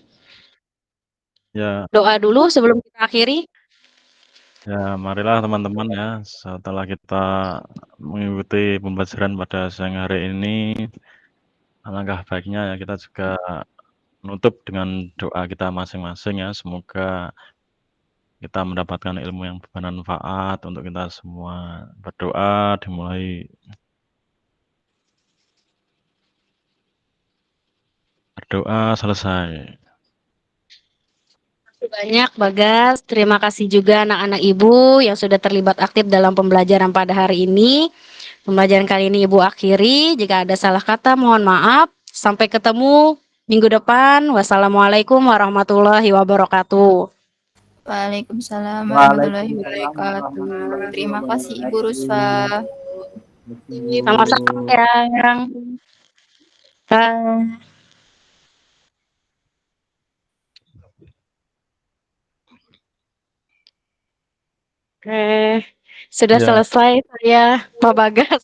Ya, Doa dulu sebelum kita akhiri. ya marilah teman-teman ya, setelah kita mengikuti pembelajaran pada siang hari ini, alangkah baiknya ya kita juga menutup dengan doa kita masing-masing ya. Semoga kita mendapatkan ilmu yang bermanfaat untuk kita semua. Berdoa dimulai. Berdoa selesai. Banyak Bagas, terima kasih juga anak-anak Ibu yang sudah terlibat aktif dalam pembelajaran pada hari ini. Pembelajaran kali ini Ibu akhiri, jika ada salah kata mohon maaf. Sampai ketemu minggu depan. Wassalamualaikum warahmatullahi wabarakatuh. Waalaikumsalam warahmatullahi Waalaikumsalam wabarakatuh. warahmatullahi Terima kasih Ibu wabarakatuh. Rusfa. Sama-sama yang Oke, sudah Ya, selesai saya Pak Bagas.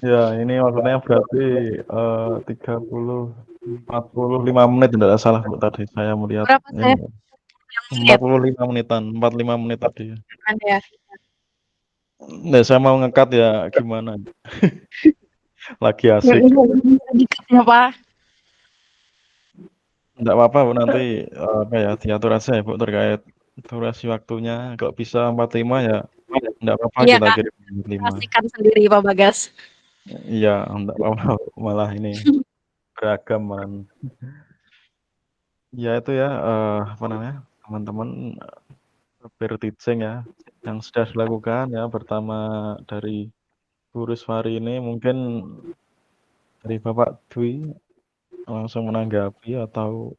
ya ini waktunya berarti 45 menit tidak salah Bu tadi saya melihat Berapa saya ini menit 45 menitan, 45 menit tadi. ya? Nah, saya mau ngekat ya gimana? Lagi asik. Dikit ya Pak. Enggak apa-apa Bu, nanti apa ya diatur aja ya Bu terkait durasi waktunya. Kalau bisa 45 ya enggak apa-apa Iya kita Kak, kirim 45. kasihkan sendiri Pak Bagas. Iya, enggak apa-apa malah ini beragam man. Ya itu ya, apa namanya, teman-teman, peer teaching ya, yang sudah dilakukan ya, pertama dari Bu Riswari ini mungkin dari Bapak Dwi langsung menanggapi atau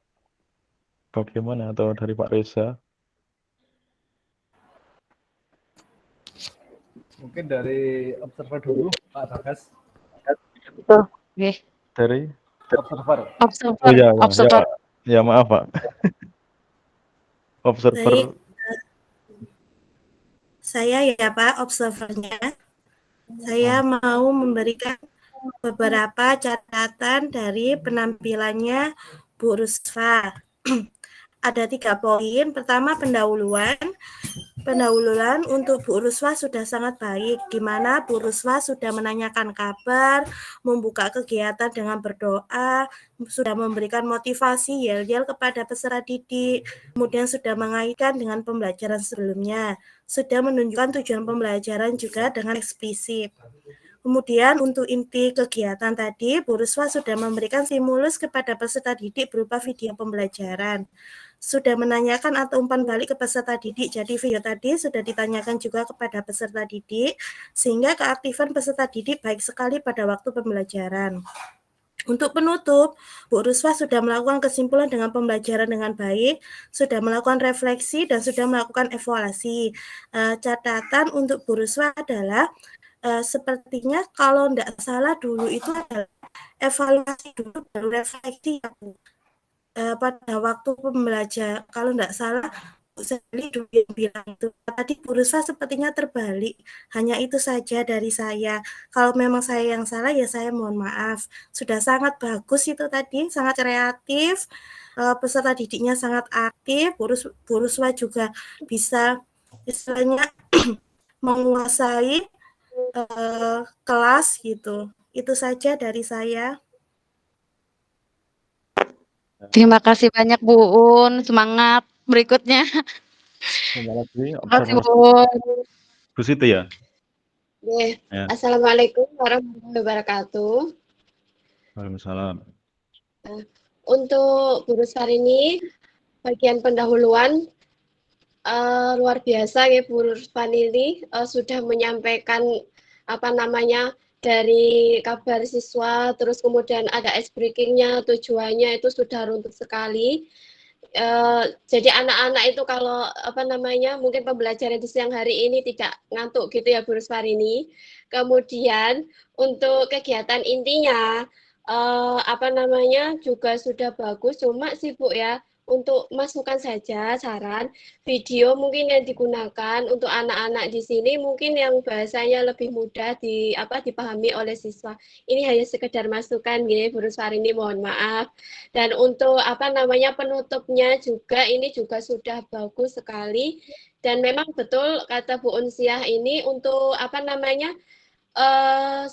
bagaimana, atau dari Pak Reza? Mungkin dari observer dulu, Pak Bagas. Betul. Oke. Dari? Observer. Oh Observer, ya, ya, observer. ya maaf Pak. Observer. Baik, saya ya Pak, observernya. Saya mau memberikan beberapa catatan dari penampilannya Bu Rusfa. Ada 3 poin. Pertama, pendahuluan. Pendahuluan untuk Bu Ruswa sudah sangat baik, di mana Bu Ruswa sudah menanyakan kabar, membuka kegiatan dengan berdoa, sudah memberikan motivasi yel-yel kepada peserta didik, kemudian sudah mengaitkan dengan pembelajaran sebelumnya, sudah menunjukkan tujuan pembelajaran juga dengan eksplisit. Kemudian untuk inti kegiatan tadi, Bu Ruswa sudah memberikan stimulus kepada peserta didik berupa video pembelajaran. Sudah menanyakan atau umpan balik ke peserta didik. Jadi video tadi sudah ditanyakan juga kepada peserta didik, sehingga keaktifan peserta didik baik sekali pada waktu pembelajaran. Untuk penutup, Bu Ruswa sudah melakukan kesimpulan dengan pembelajaran dengan baik, sudah melakukan refleksi, dan sudah melakukan evaluasi. Catatan untuk Bu Ruswa adalah sepertinya kalau tidak salah dulu itu adalah evaluasi dulu baru refleksi ya Bu. Pada waktu pembelajaran kalau tidak salah Bu Sally dulu yang bilang itu. Tadi Bu Ruswa sepertinya terbalik. Hanya itu saja dari saya. Kalau memang saya yang salah ya saya mohon maaf. Sudah sangat bagus itu tadi, sangat kreatif. Peserta didiknya sangat aktif. Bu Ruswa juga bisa istilahnya menguasai kelas gitu. Itu saja dari saya. Terima kasih banyak Bu Un, semangat berikutnya. Terima kasih, Terima kasih observer. Bu Un. Bu Siti ya? Ya. Assalamualaikum warahmatullahi wabarakatuh. Waalaikumsalam. Untuk Bu Rusfar ini, bagian pendahuluan luar biasa ya Bu Rusfar ini sudah menyampaikan dari kabar siswa, terus kemudian ada ice breakingnya, tujuannya itu sudah runtuh sekali. Jadi anak-anak itu kalau mungkin pembelajaran di siang hari ini tidak ngantuk gitu ya Bu Rusfar ini. Kemudian untuk kegiatan intinya juga sudah bagus, cuma sibuk ya. Untuk masukan saja saran video mungkin yang digunakan untuk anak-anak di sini mungkin yang bahasanya lebih mudah dipahami oleh siswa. Ini hanya sekedar masukan gini Bu Rusfar ini, mohon maaf. Dan untuk penutupnya juga ini juga sudah bagus sekali, dan memang betul kata Bu Unsiah ini untuk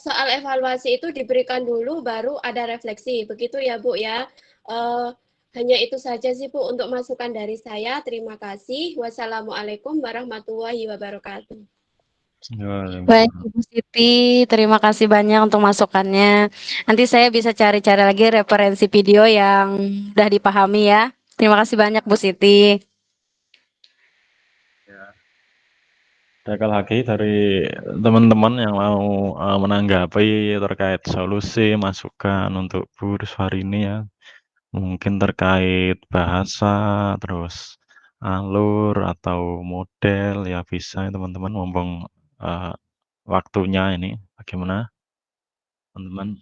soal evaluasi itu diberikan dulu baru ada refleksi, begitu ya Bu ya. Hanya itu saja sih Bu untuk masukan dari saya. Terima kasih. Wassalamualaikum warahmatullahi wabarakatuh. Baik Ibu Siti, terima kasih banyak untuk masukannya. Nanti saya bisa cari-cari lagi referensi video yang sudah dipahami ya. Terima kasih banyak Bu Siti. Ada lagi dari teman-teman yang mau menanggapi terkait solusi, masukan untuk Bu Riswari ini ya. Mungkin terkait bahasa, terus alur atau model ya bisa ya teman-teman, mumpung waktunya ini. Bagaimana teman-teman?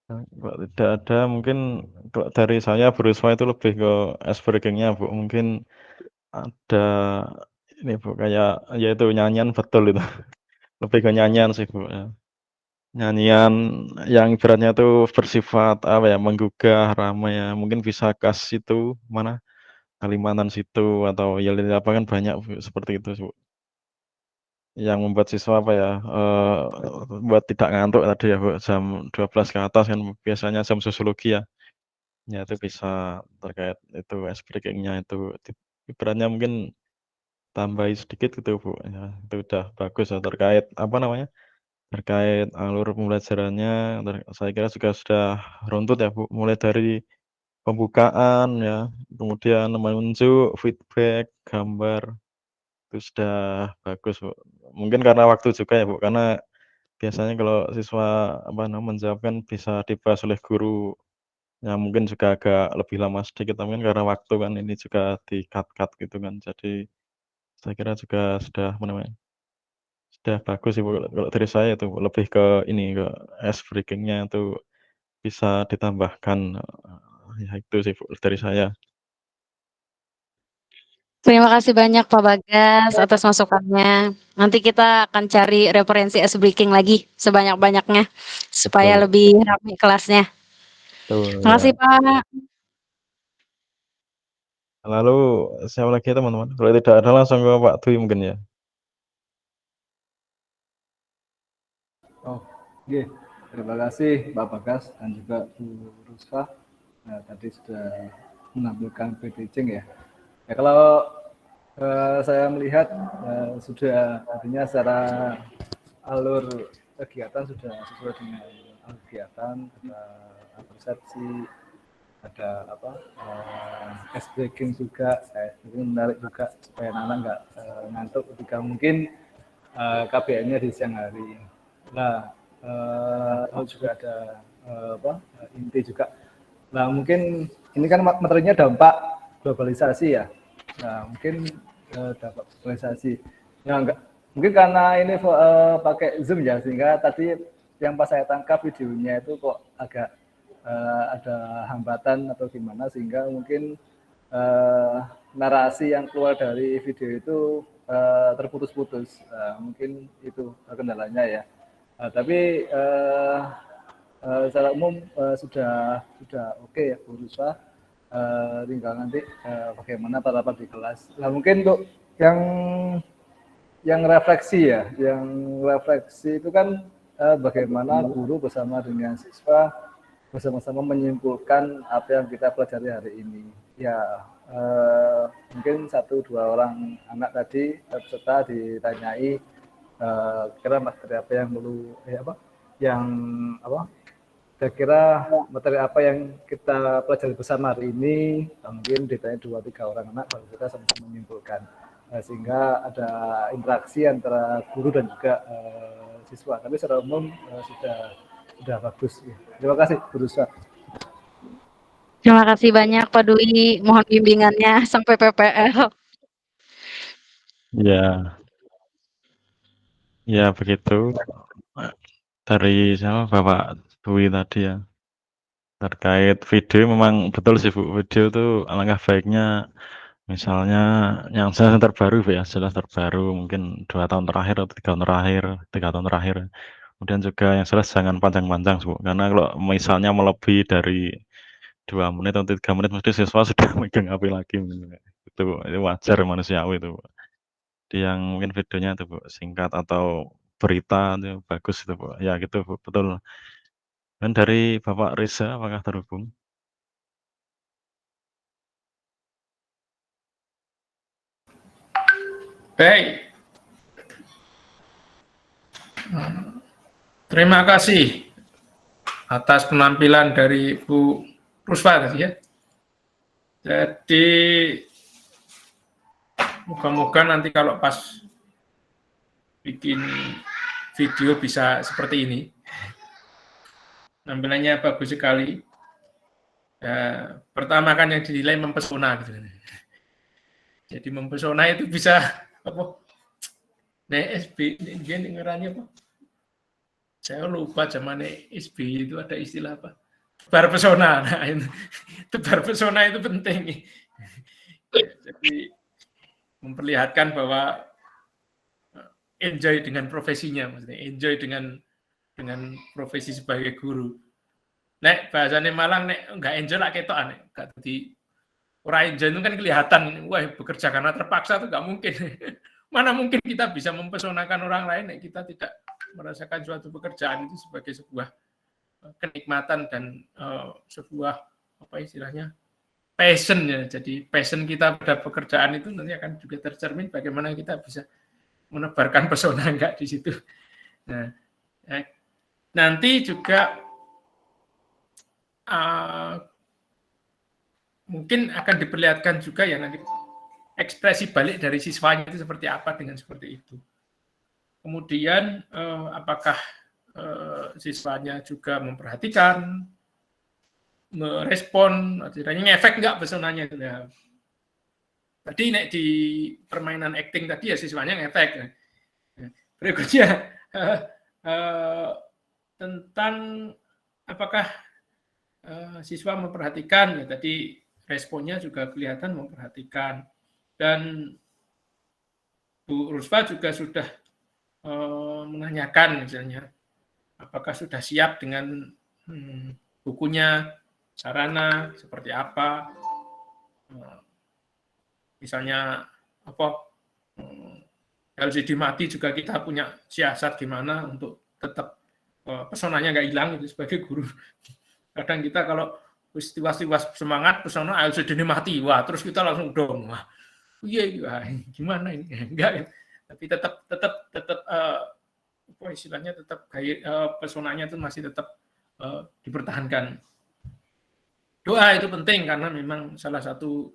Kalau tidak ada mungkin kalau dari saya Bu Riswa itu lebih ke ice breaking-nya Bu. Mungkin ada ini Bu kayak yaitu nyanyian betul itu. Lebih ke nyanyian sih Bu ya. Nyanyian yang ibaratnya tuh bersifat apa ya, menggugah, ramai ya. Mungkin bisa khas situ mana Kalimantan situ atau ya apa kan banyak Bu, seperti itu Bu. Yang membuat siswa apa ya, buat tidak ngantuk tadi ya Bu, jam 12 ke atas kan biasanya jam sosiologi ya. Ya itu bisa terkait itu ice breaking-nya itu ibaratnya mungkin tambahi sedikit gitu Bu, ya itu udah bagus ya terkait apa namanya, terkait alur pembelajarannya, saya kira juga sudah runtut ya Bu, mulai dari pembukaan ya, kemudian menunjuk, feedback, gambar, itu sudah bagus Bu. Mungkin karena waktu juga ya Bu, karena biasanya kalau siswa menjawab kan bisa dibahas oleh guru, ya mungkin juga agak lebih lama sedikit, tapi kan karena waktu kan ini juga di-cut-cut gitu kan, jadi saya kira juga sudah sudah bagus sih Bu, kalau dari saya itu Bu, lebih ke ini, ke ice breaking-nya itu bisa ditambahkan, ya itu sih Bu, dari saya. Terima kasih banyak Pak Bagas atas masukannya. Nanti kita akan cari referensi ice breaking lagi sebanyak-banyaknya supaya Betul lebih ramai kelasnya. betul, Terima kasih ya. Pak. Lalu siapa lagi ya teman-teman? Kalau tidak ada langsung ke Pak Dwi mungkin ya? Oh, oke. Terima kasih Pak Bagas dan juga Bu Rusfa. Nah, tadi sudah menampilkan pre-teaching ya. Ya kalau saya melihat sudah artinya secara alur kegiatan sudah sesuai dengan alur kegiatan, ada persepsi, ada apa ice breaking juga, itu menarik juga supaya anak nggak ngantuk ketika mungkin KBM-nya di siang hari. Nah, juga ada inti juga. Nah, mungkin ini kan materinya dampak globalisasi ya. Nah, mungkin dampak globalisasi. Ya enggak, mungkin karena ini pakai Zoom ya, sehingga tadi yang pas saya tangkap videonya itu kok agak ada hambatan atau gimana, sehingga mungkin narasi yang keluar dari video itu terputus-putus. Mungkin itu kendalanya ya. Tapi secara umum sudah oke ya Bu Ruswa. Tinggal nanti bagaimana rapat di kelas. Nah mungkin untuk yang refleksi ya, yang refleksi itu kan bagaimana guru bersama dengan siswa bersama-sama menyimpulkan apa yang kita pelajari hari ini. Ya mungkin 1-2 orang anak tadi peserta ditanyai kira materi apa yang perlu kira-kira materi apa yang kita pelajari bersama hari ini, mungkin ditanya 2-3 orang anak baru kita sama-sama menyimpulkan, sehingga ada interaksi antara guru dan juga siswa. Tapi secara umum sudah bagus. Terima kasih Bu Ruswa. Terima kasih banyak Pak Dwi. Mohon bimbingannya sampai PPL. Ya, ya begitu. Dari siapa Bapak Dwi tadi ya. Terkait video memang betul sih Bu, video itu alangkah baiknya misalnya yang jelas terbaru ya, jelas terbaru mungkin 2 tahun terakhir atau 3 tahun terakhir, 3 tahun terakhir. Kemudian juga yang jelas jangan panjang-panjang Bu, karena kalau misalnya melebihi dari 2 menit atau 3 menit mesti siswa sudah megang HP lagi. Itu wajar manusiawi itu. Jadi yang mungkin videonya itu Bu, singkat atau berita itu bagus itu Bu. Ya gitu Bu, betul. Dan dari Bapak Reza apakah terhubung? Baik. Terima kasih atas penampilan dari Bu Rusfa tadi ya. Jadi moga-moga nanti kalau pas bikin video bisa seperti ini. Penampilannya bagus sekali. Ya, pertama kan yang dinilai mempesona gitu. Jadi mempesona itu bisa apa? SB ini ngeranya apa? Saya lupa zaman SB itu ada istilah apa? Tebar pesona. Nah, tebar pesona itu penting. Jadi memperlihatkan bahwa enjoy dengan profesinya, maksudnya enjoy dengan profesi sebagai guru. Nek bahasanya Malang nek enggak enjoy lah ketok aneh, enggak jadi orang enjoy itu kan kelihatan, wah bekerja karena terpaksa itu enggak mungkin. Mana mungkin kita bisa mempesonakan orang lain nek kita tidak merasakan suatu pekerjaan itu sebagai sebuah kenikmatan dan sebuah apa istilahnya passion ya. Jadi passion kita pada pekerjaan itu nanti akan juga tercermin bagaimana kita bisa menebarkan pesona enggak di situ. Nah, Nanti juga mungkin akan diperlihatkan juga ya nanti ekspresi balik dari siswanya itu seperti apa dengan seperti itu. Kemudian apakah siswanya juga memperhatikan, merespon, akhirnya ngefek nggak pesonanya itu ya. Tadi di permainan acting tadi ya siswanya ngefek. Berikutnya tentang apakah siswa memperhatikan, ya tadi responnya juga kelihatan memperhatikan. Dan Bu Rusfa juga sudah menanyakan misalnya apakah sudah siap dengan bukunya, sarana seperti apa, misalnya LCD mati juga kita punya siasat gimana untuk tetap pesonanya nggak hilang itu sebagai guru. Kadang kita kalau tiwas-tiwas semangat pesona LCD ini mati, wah terus kita langsung dong, wah iya gimana ini enggak, tapi tetap istilahnya tetap pesonanya itu masih tetap dipertahankan. Doa itu penting karena memang salah satu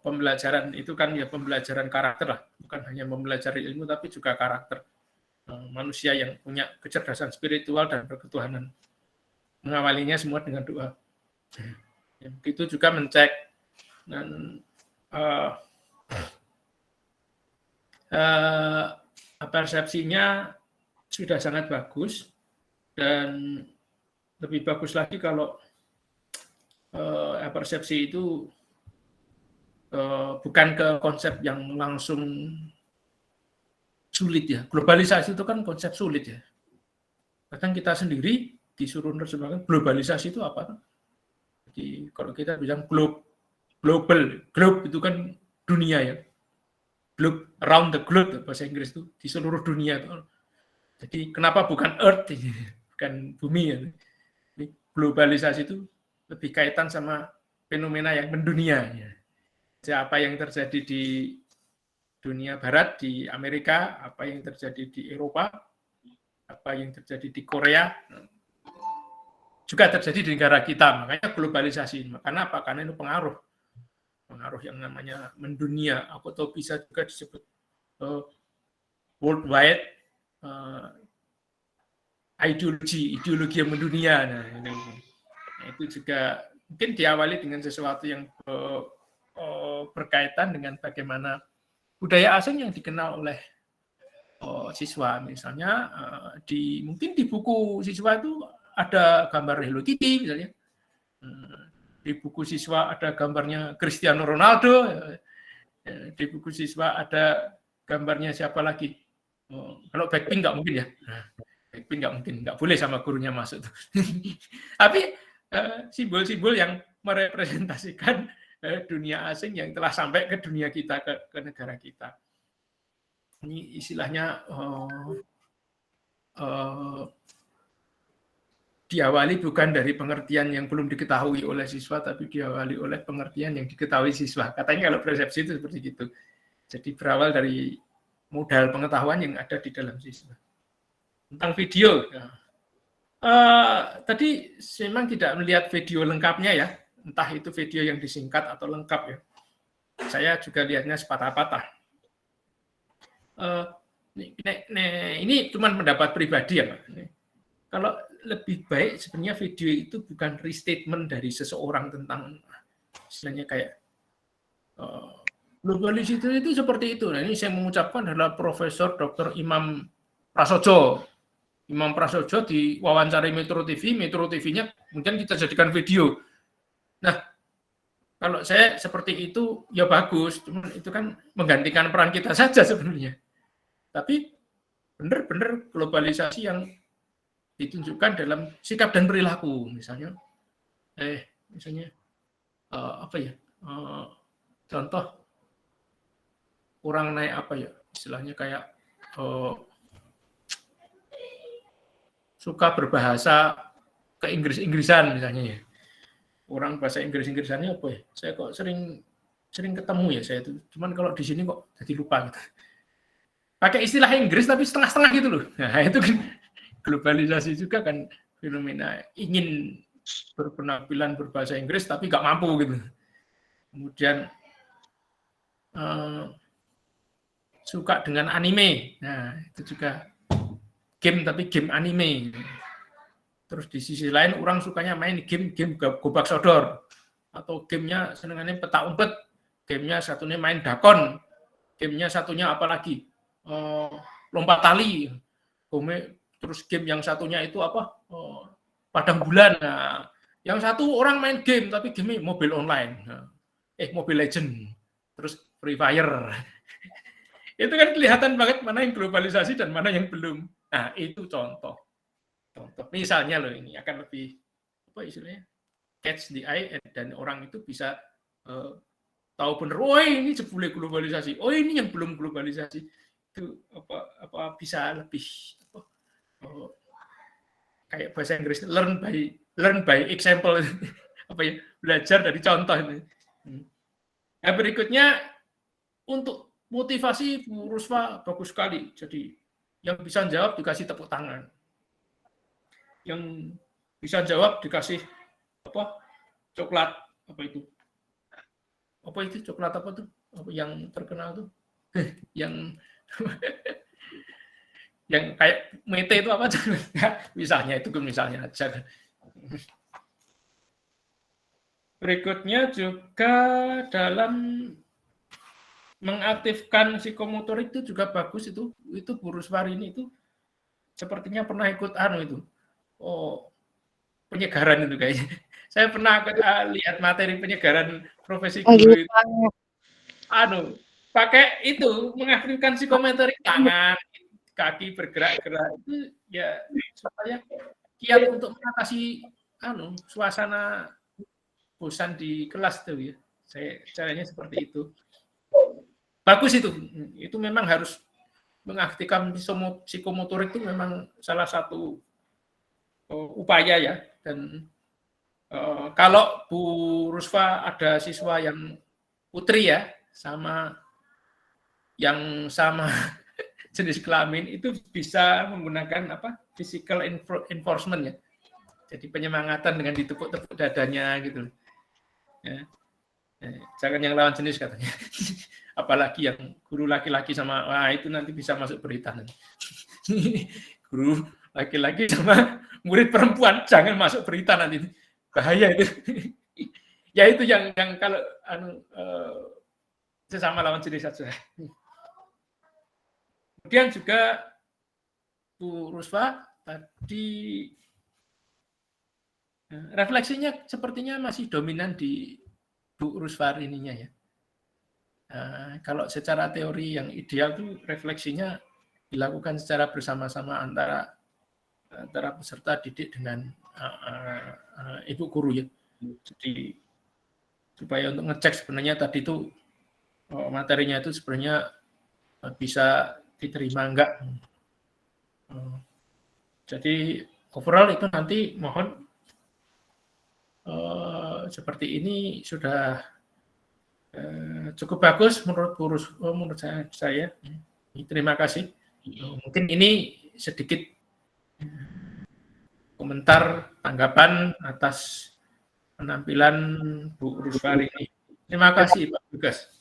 pembelajaran itu kan ya pembelajaran karakter lah, bukan hanya mempelajari ilmu tapi juga karakter manusia yang punya kecerdasan spiritual dan berketuhanan. Mengawalinya semua dengan doa. Itu juga mencek dan persepsinya sudah sangat bagus dan lebih bagus lagi kalau persepsi itu bukan ke konsep yang langsung sulit ya. Globalisasi itu kan konsep sulit ya. Bahkan kita sendiri disuruh menerjemahkan globalisasi itu apa? Jadi kalau kita bilang globe itu kan dunia ya. Globe, around the globe bahasa Inggris itu di seluruh dunia itu. Jadi kenapa bukan earth, bukan bumi ya. Jadi, globalisasi itu lebih kaitan sama fenomena yang mendunia ya. Jadi, apa yang terjadi di dunia barat, di Amerika, apa yang terjadi di Eropa, apa yang terjadi di Korea, juga terjadi di negara kita. Makanya globalisasi. Karena apa? Karena itu pengaruh yang namanya mendunia, atau bisa juga disebut worldwide ideologi yang mendunia. Nah, itu juga mungkin diawali dengan sesuatu yang berkaitan dengan bagaimana budaya asing yang dikenal oleh siswa. Misalnya mungkin di buku siswa itu ada gambar Hello Kitty misalnya. Di buku siswa ada gambarnya Cristiano Ronaldo. Di buku siswa ada gambarnya siapa lagi? Kalau Blackpink nggak mungkin ya. Blackpink nggak mungkin, nggak boleh sama gurunya masuk. Tapi simbol-simbol yang merepresentasikan dunia asing yang telah sampai ke dunia kita, ke negara kita. Ini istilahnya diawali bukan dari pengertian yang belum diketahui oleh siswa, tapi diawali oleh pengertian yang diketahui siswa. Katanya kalau persepsi itu seperti itu. Jadi berawal dari modal pengetahuan yang ada di dalam siswa. Tentang video, tadi memang tidak melihat video lengkapnya ya, entah itu video yang disingkat atau lengkap ya. Saya juga lihatnya sepatah-patah. Ini cuma pendapat pribadi ya Pak. Kalau lebih baik sebenarnya video itu bukan restatement dari seseorang tentang istilahnya kayak globalisasi itu seperti itu. Nah, ini saya mengucapkan adalah Profesor Dr. Imam Prasojo. Imam Prasojo di wawancara Metro TV-nya kemudian kita jadikan video. Nah, kalau saya seperti itu ya bagus, cuman itu kan menggantikan peran kita saja sebenarnya. Tapi benar-benar globalisasi yang ditunjukkan dalam sikap dan perilaku, misalnya contoh orang naik istilahnya kayak suka berbahasa ke Inggris-Inggrisan misalnya ya, orang bahasa Inggris-Inggrisannya apa ya, saya kok sering ketemu ya saya itu, cuman kalau di sini kok jadi lupa gitu, pakai istilah Inggris tapi setengah-setengah gitu loh. Nah itu kan globalisasi juga kan fenomena ingin berpenampilan berbahasa Inggris tapi nggak mampu gitu. Kemudian suka dengan anime, nah itu juga game tapi game anime. Terus di sisi lain orang sukanya main game gobak sodor atau gamenya senengannya peta umpet, gamenya satunya main dakon, gamenya satunya apalagi lompat tali, terus game yang satunya itu apa padang bulan. Nah, yang satu orang main game tapi game mobile online, Mobile Legend, terus Free Fire. Itu kan kelihatan banget mana yang globalisasi dan mana yang belum. Nah itu contoh. Misalnya loh, ini akan lebih apa istilahnya catch the eye, dan orang itu bisa tahu bener, oh ini jebule globalisasi, oh ini yang belum globalisasi. Itu apa bisa lebih kayak bahasa Inggris learn by example. Apa ya, belajar dari contoh ini. Nah, berikutnya untuk motivasi Bu Rusfa bagus sekali. Jadi yang bisa jawab dikasih tepuk tangan. Yang bisa jawab dikasih coklat coklat apa tuh? Yang terkenal tuh? yang yang kayak mete itu apa? Misalnya itu misalnya aja. Berikutnya juga dalam mengaktifkan psikomotorik itu juga bagus itu Bu Ruswari ini itu sepertinya pernah ikut penyegaran itu kayaknya. Saya pernah lihat materi penyegaran profesi guru itu. Pakai itu mengaktifkan psikomotorik tangan, kaki bergerak-gerak itu ya supaya kiat untuk mengatasi suasana bosan di kelas tuh ya. Saya caranya seperti itu. Bagus itu memang harus mengaktifkan psikomotorik itu memang salah satu upaya ya. Dan kalau Bu Rusfa ada siswa yang putri ya sama yang sama jenis kelamin itu bisa menggunakan physical enforcement ya. Jadi penyemangatan dengan ditepuk-tepuk dadanya gitu. Ya. Jangan yang lawan jenis katanya. Apalagi yang guru laki-laki sama itu nanti bisa masuk berita nanti. Guru laki-laki sama murid perempuan jangan masuk berita nanti. Bahaya itu. Ya itu yang kalau sesama lawan jenis saja. Kemudian juga Bu Rusfa tadi refleksinya sepertinya masih dominan di Bu Rusfa ininya ya. Kalau secara teori yang ideal tuh refleksinya dilakukan secara bersama-sama antara peserta didik dengan ibu guru ya. Jadi supaya untuk ngecek sebenarnya tadi itu materinya itu sebenarnya bisa diterima enggak. Jadi overall itu nanti mohon seperti ini sudah cukup bagus menurut saya. Terima kasih. Mungkin ini sedikit komentar tanggapan atas penampilan Bu Ruswari ini. Terima kasih Pak Tugas.